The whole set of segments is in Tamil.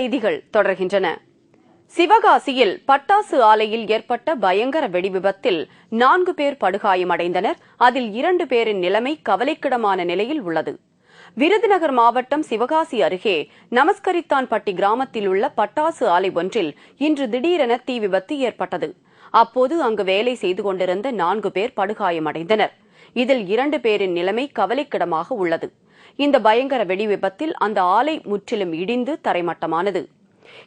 செய்திகள் தொடர்கின்றன. சிவகாசியில் பட்டாசு ஆலையில் ஏற்பட்ட பயங்கர வெடிவிபத்தில் 4 பேர் படுகாயமடைந்தனர். அதில் 2 பேரின் நிலைமை கவலைக்கிடமான நிலையில் உள்ளது. விருதுநகர் மாவட்டம் சிவகாசி அருகே நமஸ்கரித்தான்பட்டி கிராமத்தில் உள்ள பட்டாசு ஆலை ஒன்றில் இன்று திடீரென தீ விபத்து ஏற்பட்டது. அப்போது அங்கு வேலை செய்து கொண்டிருந்த 4 பேர் படுகாயமடைந்தனர். இதில் 2 பேரின் நிலைமை கவலைக்கிடமாக உள்ளது. இந்த பயங்கர வெடி விபத்தில் அந்த ஆலை முற்றிலும் இடிந்து தரைமட்டமானது.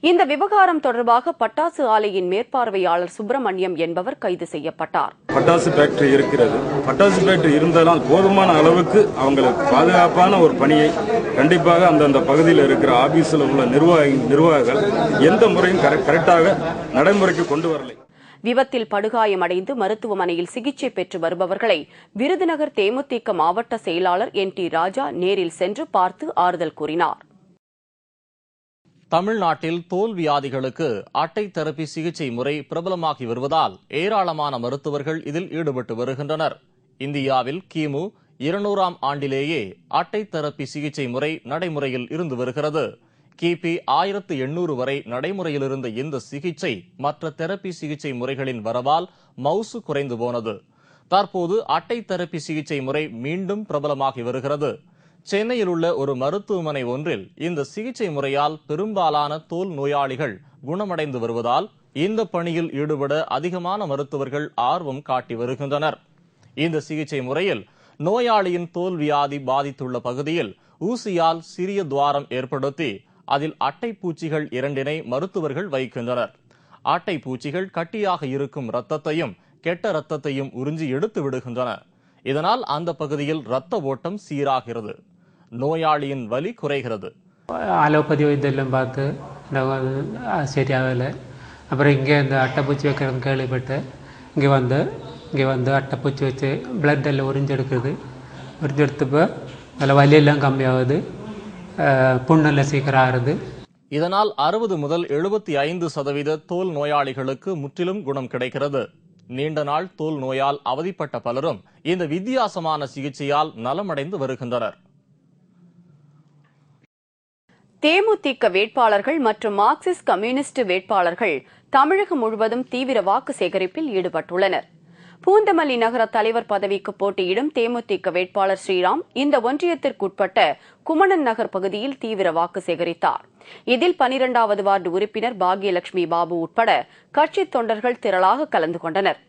இந்த விவகாரம் தொடர்பாக பட்டாசு ஆலையின் மேற்பார்வையாளர் சுப்பிரமணியம் என்பவர் கைது செய்யப்பட்டார். பட்டாசு ஃபேக்டரி இருக்கிறது. பட்டாசு ஃபேக்டரி இருந்தாலும் போதுமான அளவுக்கு அவங்களுக்கு பாதுகாப்பான ஒரு பணியை கண்டிப்பாக அந்தந்த பகுதியில் இருக்கிற ஆபீஸில் உள்ள நிர்வாகிகள் எந்த முறையும் கரெக்டாக நடைமுறைக்கு கொண்டு வரலை. விபத்தில் படுகாயமடைந்து மருத்துவமனையில் சிகிச்சை பெற்று வருபவர்களை விருதுநகர் தேமுதிக மாவட்ட செயலாளர் NT ராஜா நேரில் சென்று பார்த்து ஆறுதல் கூறினார். தமிழ்நாட்டில் தோல் வியாதிகளுக்கு அட்டை தெரப்பி சிகிச்சை முறை பிரபலமாகி வருவதால் ஏராளமான மருத்துவர்கள் இதில் ஈடுபட்டு வருகின்றனர். இந்தியாவில் கிமு 200ஆம் ஆண்டிலேயே அட்டை தெரப்பி சிகிச்சை முறை நடைமுறையில் இருந்து வருகிறது. கிபி 1800 வரை நடைமுறையில் இருந்த இந்த சிகிச்சை மற்ற தெரப்பி சிகிச்சை முறைகளின் வரவால் மவுசு குறைந்து போனது. தற்போது அட்டை தெரப்பி சிகிச்சை முறை மீண்டும் பிரபலமாகி வருகிறது. சென்னையில் உள்ள ஒரு மருத்துவமனை ஒன்றில் இந்த சிகிச்சை முறையால் பெரும்பாலான தோல் நோயாளிகள் குணமடைந்து வருவதால் இந்த பணியில் ஈடுபட அதிகமான மருத்துவர்கள் ஆர்வம் காட்டி வருகின்றனர். இந்த சிகிச்சை முறையில் நோயாளியின் தோல் வியாதி பாதித்துள்ள பகுதியில் ஊசியால் சிறிய துவாரம் ஏற்படுத்தி அதில் அட்டை பூச்சிகள் 2 மருத்துவர்கள் வைக்கின்றனர். அட்டை பூச்சிகள் கட்டியாக இருக்கும் இரத்தத்தையும் கெட்ட இரத்தத்தையும் உறிஞ்சி எடுத்து விடுகின்றன. இதனால் அந்த பகுதியில் இரத்த ஓட்டம் சீராகிறது. நோயாளியின் வலி குறைகிறது. அலோபதி வைத்தியம் பார்த்து சரியாகலை. அப்புறம் இங்கே இந்த அட்டைப்பூச்சி வைக்கிறதுன்னு கேள்விப்பட்டு இங்கே வந்து அட்டைப்பூச்சி வச்சு பிளட் எல்லாம் உறிஞ்செடுக்குது. உறிஞ்செடுத்தப்போ அதில் வலியெல்லாம் கம்மியாகுது, புண்ணெல்லாம் சீக்கிரம் ஆறுது. இதனால் 60 முதல் 75% தோல் நோயாளிகளுக்கு முற்றிலும் குணம் கிடைக்கிறது. நீண்ட நாள் தோல் நோயால் அவதிப்பட்ட பலரும் இந்த வித்தியாசமான சிகிச்சையால் நலமடைந்து வருகின்றனர். தேமுதிக வேட்பாளர்கள் மற்றும் மார்க்சிஸ்ட் கம்யூனிஸ்ட் வேட்பாளர்கள் தமிழகம் முழுவதும் தீவிர வாக்கு சேகரிப்பில் ஈடுபட்டுள்ளனர். பூந்தமல்லி நகர தலைவர் பதவிக்கு போட்டியிடும் தேமுதிக வேட்பாளர் ஸ்ரீராம் இந்த ஒன்றியத்திற்குட்பட்ட குமணன் நகர் பகுதியில் தீவிர வாக்கு சேகரித்தார். இதில் 12வது வார்டு உறுப்பினர் பாக்யலட்சுமி பாபு உட்பட கட்சித் தொண்டர்கள் திரளாக கலந்து கொண்டனர்.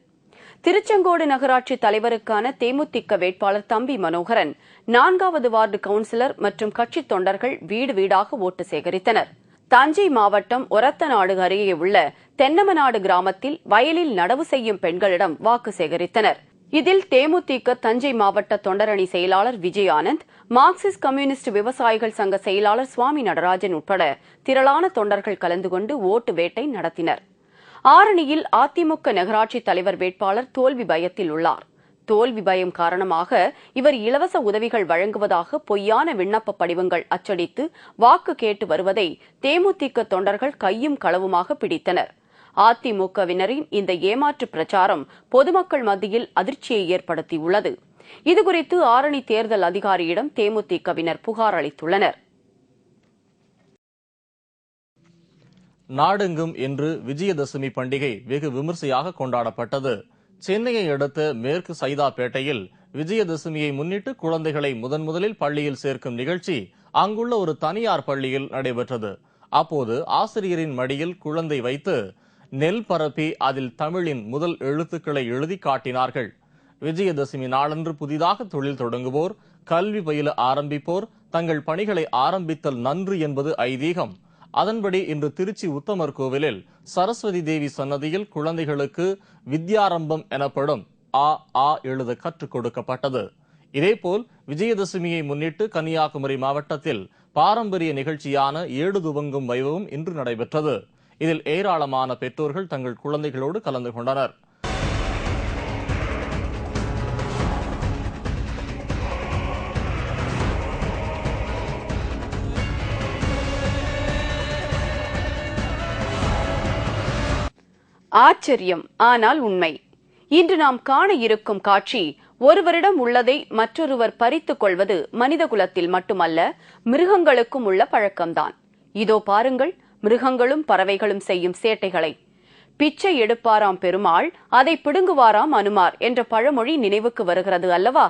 திருச்செங்கோடு நகராட்சி தலைவருக்கான தேமுதிக வேட்பாளர் தம்பி மனோகரன் 4வது வார்டு கவுன்சிலர் மற்றும் கட்சித் தொண்டர்கள் வீடு வீடாக ஓட்டு சேகரித்தனர். தஞ்சை மாவட்டம் ஒரத்தநாடு அருகே உள்ள தென்னமநாடு கிராமத்தில் வயலில் நடவு செய்யும் பெண்களிடம் வாக்கு சேகரித்தனர். இதில் தேமுதிக தஞ்சை மாவட்ட தொண்டரணி செயலாளர் விஜய் ஆனந்த், மார்க்சிஸ்ட் கம்யூனிஸ்ட் விவசாயிகள் சங்க செயலாளர் சுவாமி நடராஜன் உட்பட திரளான தொண்டர்கள் கலந்து கொண்டு ஓட்டு வேட்டை நடத்தினர். ஆரணியில் அதிமுக நகராட்சி தலைவர் வேட்பாளர் தோல்வி பயத்தில் உள்ளார். தோல்வி பயம் காரணமாக இவர் இலவச உதவிகள் வழங்குவதாக பொய்யான விண்ணப்ப படிவங்கள் அச்சடித்து வாக்கு கேட்டு வருவதை தேமுதிக தொண்டர்கள் கையும் களவுமாக பிடித்தனர். அதிமுகவினரின் இந்த ஏமாற்று பிரச்சாரம் பொதுமக்கள் மத்தியில் அதிர்ச்சியை ஏற்படுத்தியுள்ளது. இதுகுறித்து ஆரணி தேர்தல் அதிகாரியிடம் தேமுதிகவினர் புகார் அளித்துள்ளனர். நாடெங்கும் இன்று விஜயதசமி பண்டிகை வெகு விமர்சையாக கொண்டாடப்பட்டது. சென்னையை அடுத்த மேற்கு சைதாப்பேட்டையில் விஜயதசமியை முன்னிட்டு குழந்தைகளை முதலில் பள்ளியில் சேர்க்கும் நிகழ்ச்சி அங்குள்ள ஒரு தனியார் பள்ளியில் நடைபெற்றது. அப்போது ஆசிரியரின் மடியில் குழந்தை வைத்து நெல் பரப்பி அதில் தமிழின் முதல் எழுத்துக்களை எழுதி காட்டினார்கள். விஜயதசமி நாளன்று புதிதாக தொழில் தொடங்குவோர், கல்வி பயில ஆரம்பிப்போர் தங்கள் பணிகளை ஆரம்பித்தல் நன்று என்பது ஐதீகம். அதன்படி இன்று திருச்சி உத்தமர் கோவிலில் சரஸ்வதி தேவி சன்னதியில் குழந்தைகளுக்கு வித்யாரம்பம் எனப்படும் ஆ எழுத கற்றுக் கொடுக்கப்பட்டது. இதேபோல் விஜயதசமியை முன்னிட்டு கன்னியாகுமரி மாவட்டத்தில் பாரம்பரிய நிகழ்ச்சியான ஏடு துவங்கும் வைபவம் இன்று நடைபெற்றது. இதில் ஏராளமான பெற்றோர்கள் தங்கள் குழந்தைகளோடு கலந்து கொண்டனர். ஆச்சரியம், ஆனால் உண்மை. இன்று நாம் காண இருக்கும் காட்சி ஒருவரிடம் உள்ளதை மற்றொருவர் பறித்துக் கொள்வது மனித குலத்தில் மட்டுமல்ல, மிருகங்களுக்கும் உள்ள பழக்கம்தான். இதோ பாருங்கள், மிருகங்களும் பறவைகளும் செய்யும் சேட்டைகளை. பிச்சை எடுப்பாராம் பெருமாள், அதை பிடுங்குவாராம் அனுமார் என்ற பழமொழி நினைவுக்கு வருகிறது அல்லவா?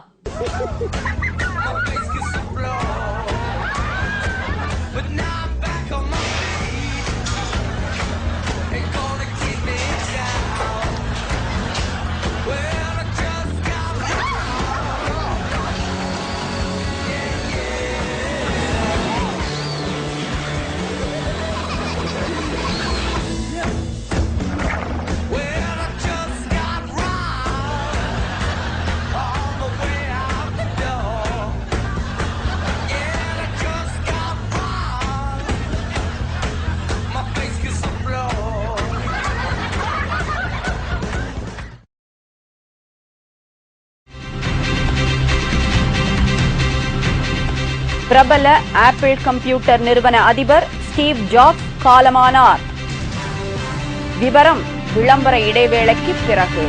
பிரபல ஆப்பிள் கம்ப்யூட்டர் நிறுவன அதிபர் ஸ்டீவ் ஜாப்ஸ் காலமானார். விவரம் விளம்பர இடைவேளைக்கு பிறகு.